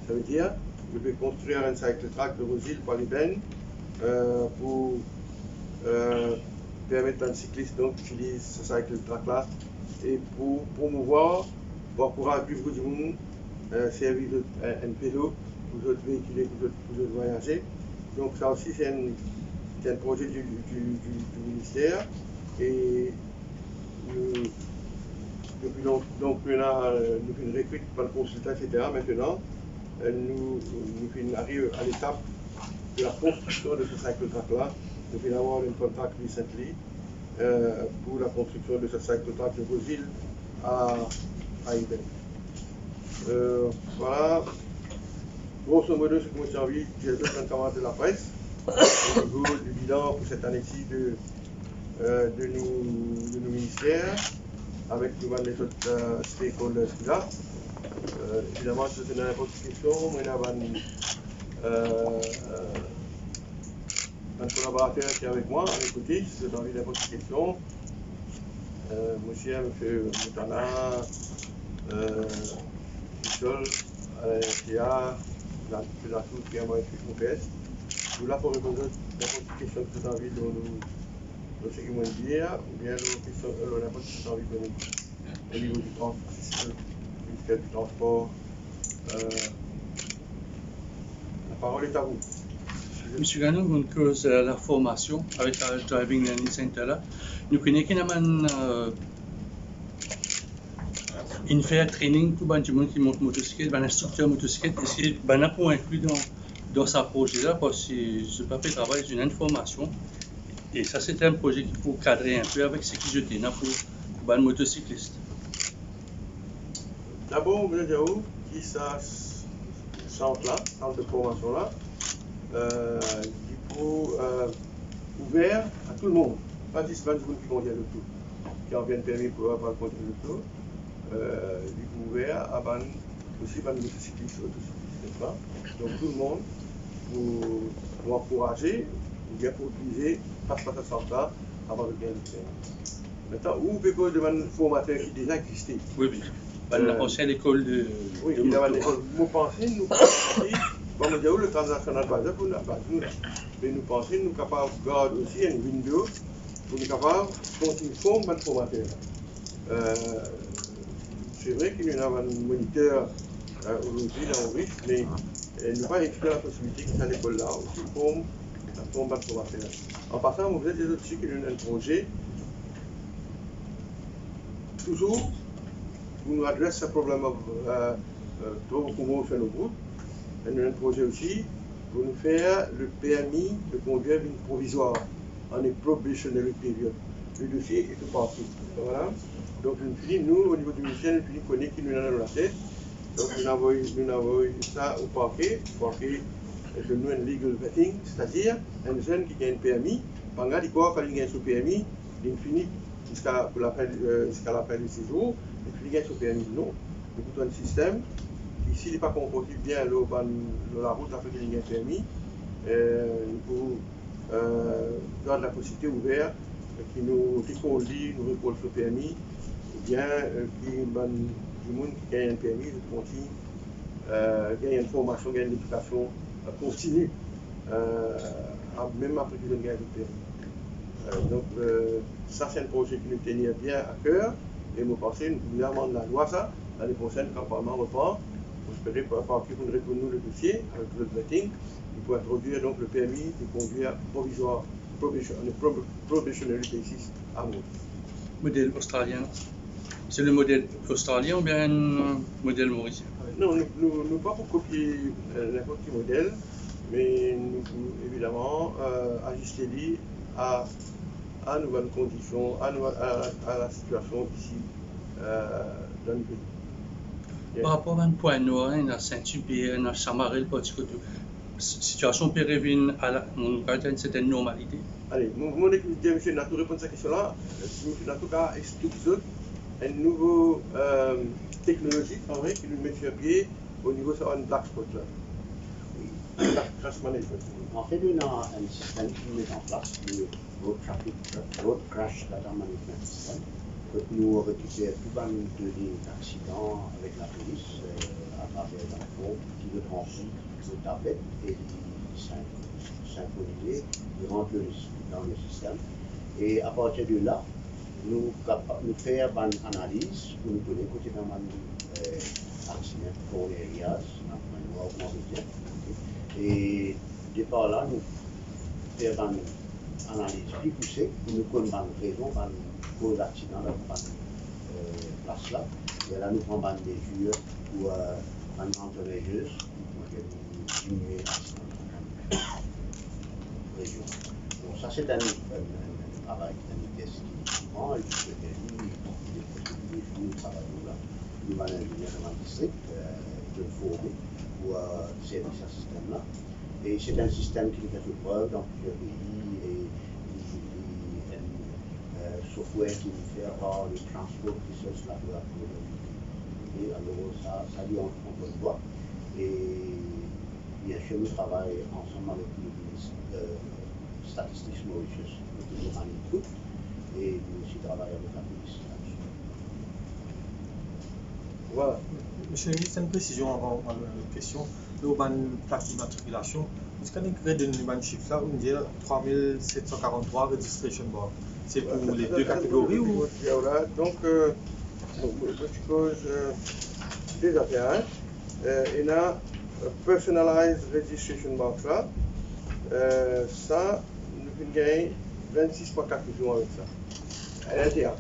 Ça veut dire que je vais construire un cycle track de Rosil par Eben pour permettre à un cycliste d'utiliser ce cycle track là et pour promouvoir, pour encourager plus de monde servir un pédalo pour autres véhiculer, pour autres voyager. Donc ça aussi c'est un projet du ministère et depuis donc nous recrutons par le consultant, etc. Maintenant, nous arrivons à l'étape de la construction de ce cycle track-là. Nous venons avoir un contrat recently pour la construction de ce cycle track de Rosil à Eben. Voilà. Grosso modo, ce que moi j'ai envie de dire dans de la presse, au niveau du bilan pour cette année-ci de nos ministères, avec les autres stakeholders là. Évidemment, si vous avez n'importe quelle question, moi j'ai un collaborateur qui est avec moi, à mes côtés, si vous avez n'importe quelle question. Monsieur Moutana, Michel, Kia, la tour qui a moi écrit mon PS. Nous là pour répondre à n'importe quelle question que vous avez envie de nous ce qu'ils m'ont dit, ou bien n'importe quelle question que vous avez envie de nous au niveau du transport. La parole est à vous. Monsieur Gano, on cause la formation avec le Driving Learning Center là. Nous connaissons qu'il y a une faire training pour les gens qui montent motocyclette, un instructeur motocyclette, et c'est pour inclure dans ce projet-là, parce que ce papier travail c'est une information. Et ça, c'est un projet qui faut cadrer un peu avec ce qui jeté pour les motocyclistes. D'abord, vous dire où qui ça centre-là, centre de formation-là, du coup, ouvert à tout le monde. Pas juste les gens qui vont dire le tout, qui en viennent permis pour avoir le contenu de tout. Du coup, ouvert à aussi les motocyclistes, n'est-ce pas? Donc, tout le monde pour encourager, ou bien pour utiliser, passe par ce centre-là avant de bien le faire. Maintenant, où peut vous demander un formateur qui déjà existait? Oui, oui. L'ancienne école de. Oui, il y a une école. Nous pensons, comme on dit, le transactional basé pour la base. Mais nous pensons, nous sommes capables de garder aussi une window pour nous capables de continuer une forme de formateur. C'est vrai qu'il y a un moniteur aujourd'hui dans Maurice, mais nous pas exclure la possibilité que à l'école là aussi comme un bac formateur. En passant, vous êtes des autres qui ont un projet, toujours, vous nous adressez ce problème pour comment faire nos routes. Nous avons un projet aussi pour nous faire le permis de conduire une provisoire en une probationary période. Le dossier est parti. Voilà. Donc nous, au niveau du ministère, nous connaissons qui nous a dans la tête. Donc nous avons ça au parquet. Le parquet donne nous un legal vetting, c'est-à-dire un jeune qui a un permis, pendant qu'il a son permis, il finit jusqu'à la fin du séjour, il finit son permis. Non. Nous avons un système qui, s'il n'est pas compatible bien la route après qu'il ait un permis, nous garde la possibilité ouverte qui conduit, nous récolte ce permis, ou bien du monde qui gagne un permis, qui continue, gagne une formation, gagne une éducation continue, même après qu'il gagne le permis. Donc, ça, c'est un projet qui nous tenait bien à cœur, et nous pensons, nous amendons la loi, ça, l'année prochaine, quand le Parlement reprend, vous espérez pour qu'il vous répondre le dossier avec le vetting, pour introduire donc le permis de conduire provisoire, probationary basis à Maurice. Modèle australien. C'est le modèle australien ou bien un modèle mauricien? Non, nous ne pas pour copier n'importe quel modèle, mais nous évidemment ajuster à nouvelles conditions, à la situation ici dans le pays. Yeah. Par rapport à un point noir, à Saint-Hubert, à Samarel, la situation peut revenir à une certaine normalité. Allez, mon équipe de M. Natou répond à cette question-là. M. Natou a expliqué une nouvelle technologie qui nous met sur pied au niveau de un black spot là. Black crash management. En fait, on a un système qui met en place le road crash data management system. Nous récupérons tout un de d'accidents avec la police à travers l'info qui le transmet aux tablettes et synchroniser, ils rentrent dans le système. Et à partir de là, nous faisons une analyse pour nous donner côté d'un accident pour les areas, et de par là, nous faisons une analyse plus poussée pour nous connaître une raison pour l'accident dans cette place-là. Et là, nous prenons des mesures pour une contremeasures pour diminuer l'accident dans la région. Donc ça, c'est un travail, un test qui prend et qui nous travaillons là. Nous avons un ingénieur dans le district de former pour servir ce système-là. Et c'est un système qui est fait preuve dans plusieurs pays et un software qui nous fait avoir le transport qui se passe là pour et alors ça lui en bonne voie. Et bien sûr, nous travaillons ensemble avec le ministre Statistics Mauritius, nous en écoute, et nous aussi travaillons avec la police. Voilà. Monsieur le ministre, une précision avant la question. Nous avons une plaque d'immatriculation. Est-ce qu'on a donné un chiffre là? On dit 3743 registration bar. C'est pour les deux catégories ou? Donc, des affaires. Il y a personalized registration box là. Ça, nous gagnons 26,4 millions avec ça. À l'intérieur.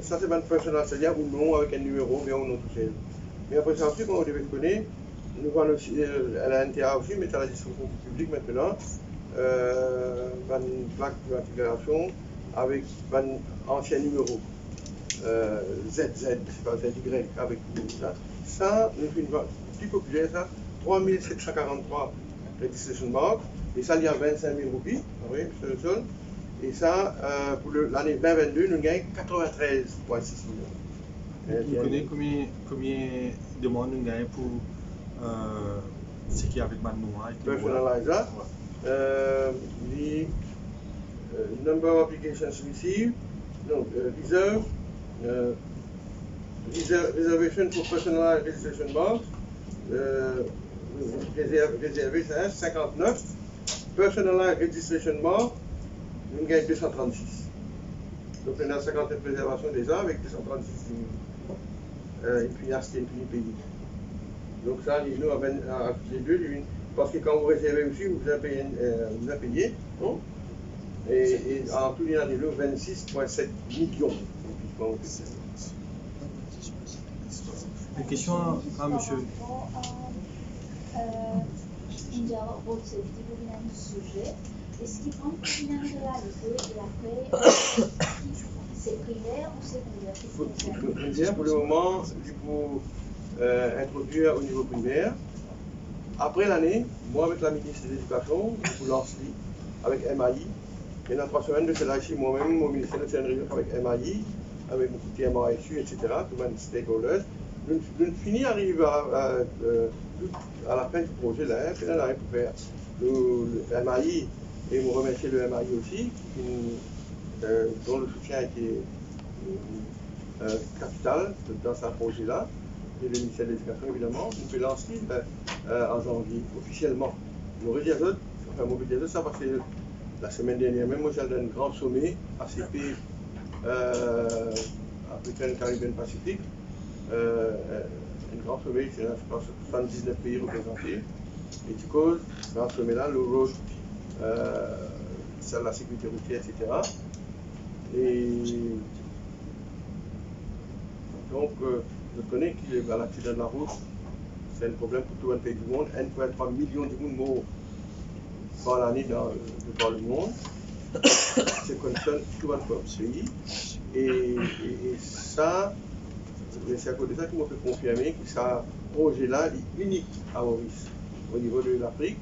Ça, c'est un personnel, c'est-à-dire un nom avec un numéro, bien ou non tout seul. Mais après ça, comme on devait le connaître, nous allons aussi à l'intérieur aussi, mettre à la distribution publique maintenant, une plaque d'immatriculation avec un ancien numéro. ZZ, c'est pas ZY, avec ça. Ça, nous faisons plus populaire, ça, 3743 registration marks, et ça, il y a 25 000 roupies, oui, c'est le seul. Et ça, pour l'année 2022, nous gagnons 93,6 millions. Vous connaissez combien de demandes nous gagnons pour ce qui est avec Manoa? Personalizer. The number of applications received, no, reservation for personalized registration box, réservé, c'est 59. Personalized registration box, nous gagnons 236. Donc on a 50 de préservation des arbres avec 236 000. Et puis c'est une pays. Donc ça, nous avons les deux, parce que quand vous réservez aussi, vous avez payé, non? Et en tout, il y a 26,7 millions. Une question à monsieur. 인자 보트 디부비는 sujet. Est-ce qu'il prend une réalité et après c'est primaire ou secondaire? Pour le moment, il faut introduire au niveau primaire. Après l'année, moi avec la ministre de l'Éducation, je vous lance avec MAI. Et dans 3 semaines de cela ici, moi-même, mon ministère de réunion avec MAI, avec beaucoup de TMASU, etc., tout le monde stakeholders. Nous finissons arriver à la fin du projet là, puis là, pour faire le MAI, et vous remercier le MAI aussi, dont le soutien a été capital dans ce projet-là, et le ministère de l'Éducation évidemment. Nous pouvons lancer en janvier, officiellement. Nous redirons, enfin, mobiliser ça parce que la semaine dernière, même moi j'ai un grand sommet ACP African Caribbean Pacific. Un grand sommet, c'est je pense 79 pays représentés. Et du coup, dans ce sommet-là, le rôle, c'est la sécurité routière, etc. Et donc, je connais que l'accident de la route, c'est un problème pour tout un pays du monde. 1,3 million de monde morts par l'année dans le monde. C'est concerne tout un pays. Et ça, c'est à cause de ça qu'il m'a fait confirmer que ce projet-là est unique à Maurice, au niveau de l'Afrique.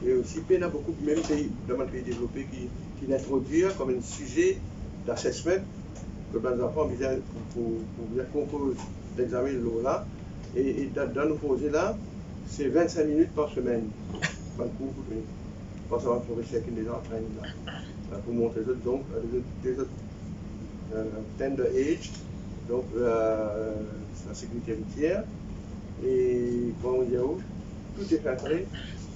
Et aussi, il y a beaucoup de même pays, dans les pays développés, qui l'introduisent comme un sujet d'assessment que les enfants pour bien composer l'examen de l'eau là. Et dans nos projets-là, c'est 25 minutes par semaine. Pas ça va faire chacun des entraînements là. Pour montrer donc des autres tender age, donc la sécurité routière. Et comment dire, tout est fait.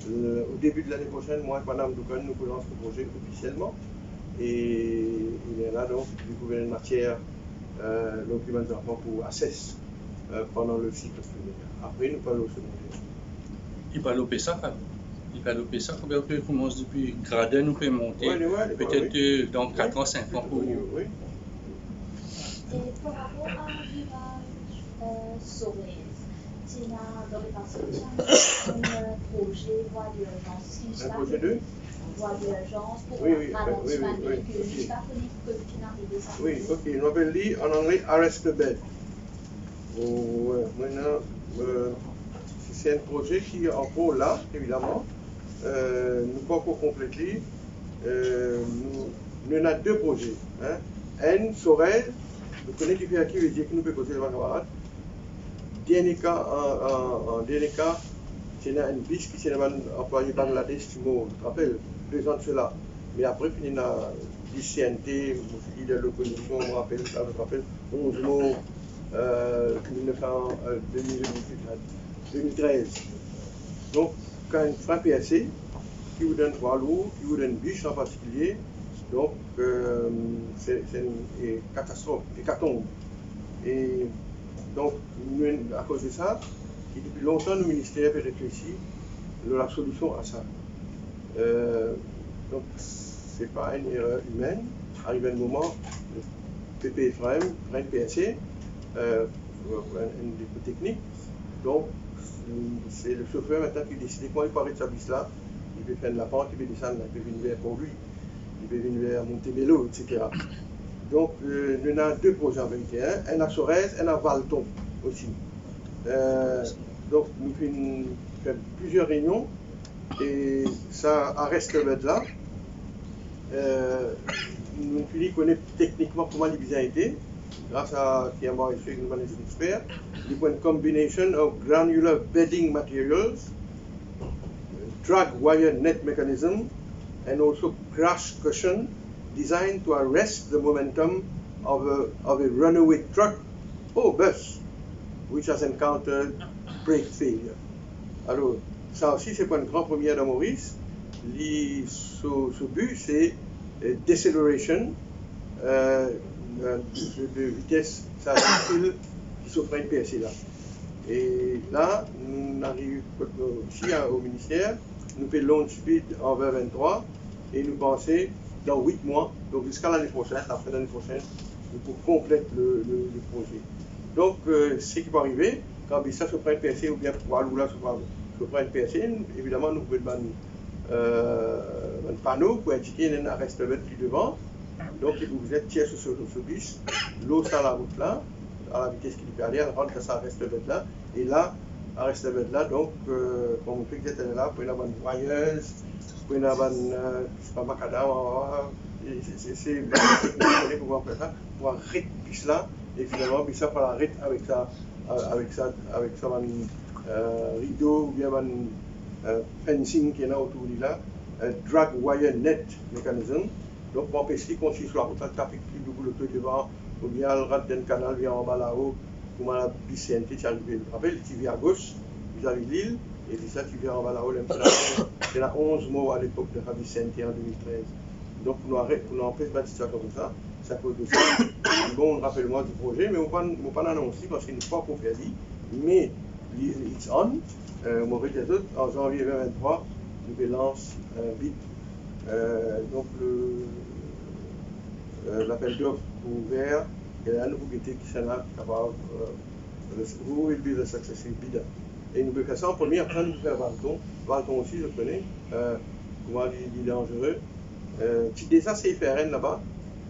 Au début de l'année prochaine, moi et Madame Doukan, nous lançons le projet officiellement. Et il est là donc, du gouvernement matière, documents d'enfants pour assess pendant le cycle primaire. Après, nous parlons au secondaire. Il va louper ça, combien on commence depuis gradin, nous peut monter, peut-être dans 4 ans, 5 ans pour nous. Oui. Et par rapport à l'image Sorez, il y a dans le passé un projet voie d'urgence. Un projet de voie d'urgence pour ralentissement des véhicules. Je n'ai pas connu que tu n'arrivais pas. Oui, ok. On appelle dit en anglais arrest bed. Maintenant, c'est un projet qui est en cours là, évidemment. Nous pas encore complété. Nous avons 2 projets. Un, Sorel, vous connaissez qui fait qui veut dire que nous pouvons causer le camarade. Dernier cas, c'est un bis qui s'est employé par Bangladesh, tu me rappelles, 2 ans de cela. Mais après, il y a du CNT, de l'opposition, je me rappelle, 11 mots, 2013. Donc, quand une frappe PSC, qui vous donne 3 lourds, qui vous donne biche en particulier, donc c'est une catastrophe, une hécatombe. Et donc, à cause de ça, et depuis longtemps, le ministère avait réfléchi à la solution à ça. Donc, ce n'est pas une erreur humaine. Arrive un moment, le PPFRM prend une PSC, une dépôt technique. Donc, c'est le chauffeur maintenant qui décide quand il part de service là, il peut prendre la pente, il peut descendre, il peut venir vers Port-Louis, il peut venir vers Montebello, etc. Donc, nous avons 2 projets en 21, un à Sorez, un à Valton aussi. Donc, nous faisons plusieurs réunions et ça reste là. Nous connaissons techniquement comment les visas étaient, grâce à Tiamba et Chez Human Expert. Nous avons une combination of granular bedding materials, drag wire net mechanism, and also crash cushion designed to arrest the momentum of a runaway truck or bus which has encountered brake failure. Alors, ça aussi, c'est pas une grande première dans Maurice. Ce but, c'est deceleration, de vitesse, ça véhicule qui se prend une PSC là. Et là, nous arrivons ici au ministère, nous faisons long speed en 2023 et nous pensons dans 8 mois, donc jusqu'à l'année prochaine, après l'année prochaine, nous pouvons compléter le projet. Donc, ce qui peut arriver, quand ça se prend une PSC ou bien Waloula se prend une PSC, évidemment, nous pouvons un panneau pour indiquer un arrêt de plus devant. Donc, vous êtes tiers sur ce bus, l'eau sur la route là, à la vitesse qui lui permet, elle rentre dans sa reste bête là, et là, à reste bête là, donc, comme on fait que vous êtes là, pour une bonne voyeuse, pour une bonne, c'est pas macadam, c'est pour faire ça, pour arrêter le bus là, et finalement, puis ça, pour l'arrêter avec ça, rideau, ou bien fencing qui est là autour de là, drag wire net mécanisme. Donc, pour empêcher qu'on suit sur la route, le trafic qui double le peu devant, ou bien le rentre dans le canal, vient en bas là-haut, comme la BCNT, tu arrives, tu rappelles, tu viens à gauche, vis-à-vis de l'île, et puis ça, tu viens en bas là-haut, c'est la 11 mots à l'époque de la BCNT en 2013. Donc, pour nous empêcher de situation comme ça, c'est à cause de ça. Bon, rappelle-moi du projet, mais on ne peut pas l'annoncer parce qu'il n'est pas encore fait, mais it's on. Mauvais des autres, en janvier 2023, nous lançons vite. Donc l'appel d'offres ouvert et là nous pouvons qui sera capable who will be the successful bidder. Et nous pouvons faire ça en premier, après nous faire Valton aussi, je connais, comment il est dangereux. Déjà c'est FRN là-bas,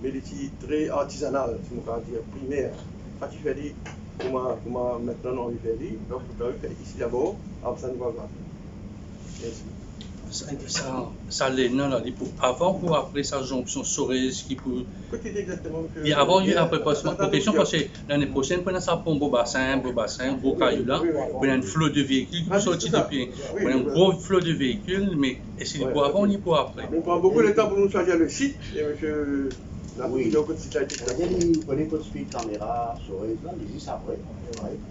mais il est très artisanal, si on peut dire, primaire. Quand tu fais dit, comment maintenant on lui fait dit, donc on peut faire ici d'abord, après ça nous va voir. Merci. Ça l'est là, avant ou après sa jonction Sorez qui peut. Et avant il y a un peu de question parce que l'année prochaine, pendant ça pour un beau bassin, beau caillou là, on a un flot de véhicules qui sortit depuis. On a un gros flot de véhicules, mais est-ce qu'il est pour avant ou il est pour après? On prend beaucoup de temps pour nous changer le site, et monsieur. Oui, on est pour speed caméra, Sorez là, mais juste après.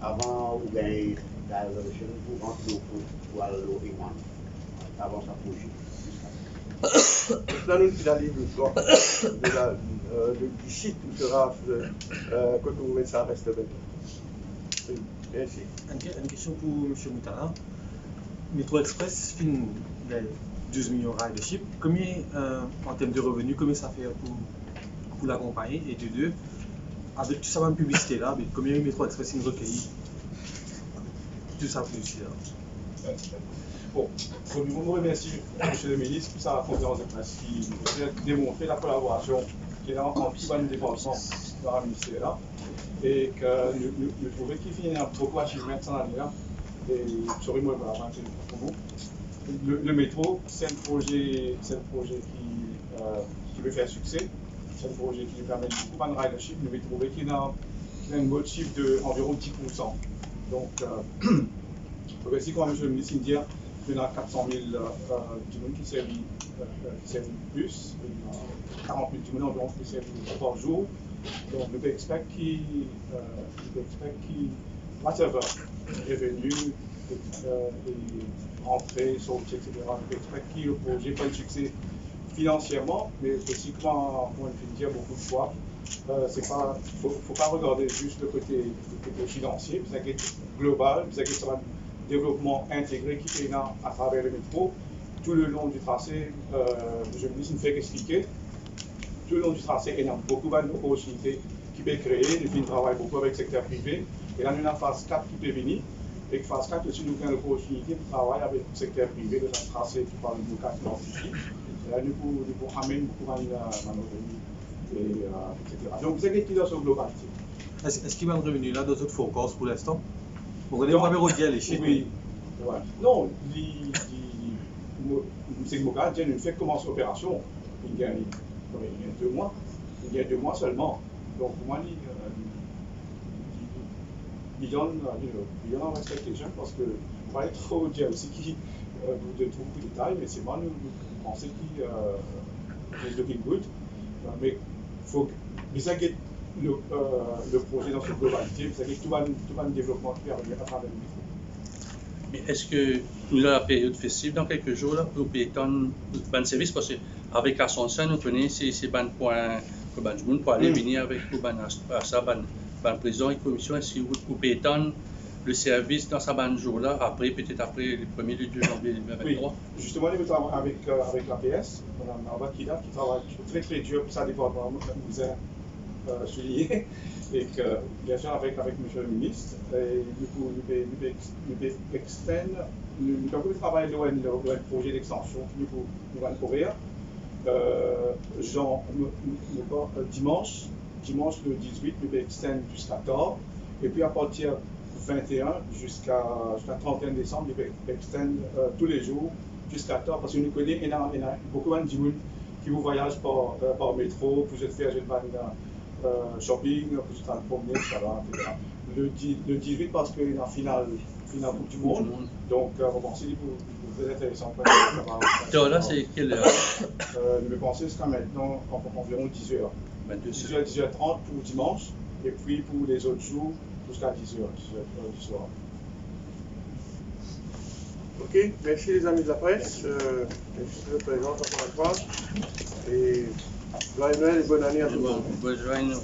Avant, on gagne pour rentrer pour aller au Iman. Avant sa projet. Là, nous finalisons du site où sera quand on met ça reste bête. Merci. Une question pour M. Moutala. Métro Express fin 12 millions de ridership. Combien, en termes de revenus, combien ça fait pour l'accompagner? Et de deux, avec tout ça, même publicité là, combien Métro Express nous recueillit tout ça publicité là? Bon, je vous remercie, M. le ministre, pour sa conférence de presse qui nous a démontré la collaboration qui est entre le département dans le ministère là, et que nous trouvons qu'il finit un trop achievement cette année-là, et sorry, moi, je vais avancer pour vous. Le métro, c'est un projet qui veut faire succès, c'est un projet qui nous permet beaucoup de ridership, nous trouvons qu'il a un motif d'environ 10%. Donc, si comme M. le ministre dit, il y a 400 000 qui servent plus, 40 000 djimouns environ qui servent par jour. Donc, nous expectons qu'il whatever, revenus, rentrées, sorties, etc. Nous expectons que le projet fait le succès financièrement, mais aussi, comme on le dit beaucoup de fois, il ne faut pas regarder juste le côté financier, puis ça est global, puis ça est un développement intégré qui est là à travers le métro. Tout le long du tracé, je me fais expliquer, tout le long du tracé, il y a beaucoup d'opportunités qui peuvent créer. Nous travaillons beaucoup avec le secteur privé. Et là, nous avons phase 4 qui peut venir. Et phase 4 aussi, nous avons l'opportunité de travailler avec le secteur privé de la tracé qui parle de nos cartes identifiées. Et là, nous pouvons amener beaucoup de etc. Donc, vous avez dans ce globalité. Est-ce qu'il y a un revenu là dans votre focus pour l'instant? Vous connaissez pas bien les chiffres? Oui. Ouais. Non, c'est que nous fait commencer l'opération. Il y a 2 mois. Il y a 2 mois seulement. Donc, pour moi, il y a un expectation parce que on va être trop dire aussi qui de trop beaucoup de détails, mais c'est moi, nous pensons qu'il est looking good. Mais il faut que le projet dans sa globalité, vous savez, tout va le développement qui va venir à travers le métro. Mais est-ce que la période festive, dans quelques jours, là, vous payez un service parce qu'avec Ascension, nous connaissons ces points que ben, du monde pour aller venir avec pour ben, à ça, ben, président et commission, si vous pouvez étendre le service dans sa bande jour-là, après, peut-être après le 1er et 2 janvier 2023. Oui, justement, nous travaillons avec l'APS, Mme Navakida, qui travaille très très dur pour ça département, vous a souligné, et que, bien sûr, avec M. le ministre, et nous extendre, nous avons travaillé le projet d'extension que nous allons couvrir. Dimanche le 18, nous extendre jusqu'à 14, et puis à partir 21 jusqu'à 31 décembre, nous extendre tous les jours jusqu'à 14, parce que nous connaissons beaucoup de gens qui vous voyagent par métro, pour se faire shopping, pour se faire promener, etc. Le 18 parce qu'il y a la finale Coupe du Monde, donc on pense que c'est très intéressant. Là, c'est quelle heure? Je pense jusqu'à maintenant environ 10 heures. 10h, 10h30 pour dimanche, et puis pour les autres jours jusqu'à 10h du soir. Ok, merci les amis de la presse. Merci de votre présence encore une fois. Et joyeux Noël et bonne année à tout le monde. Bonne journée.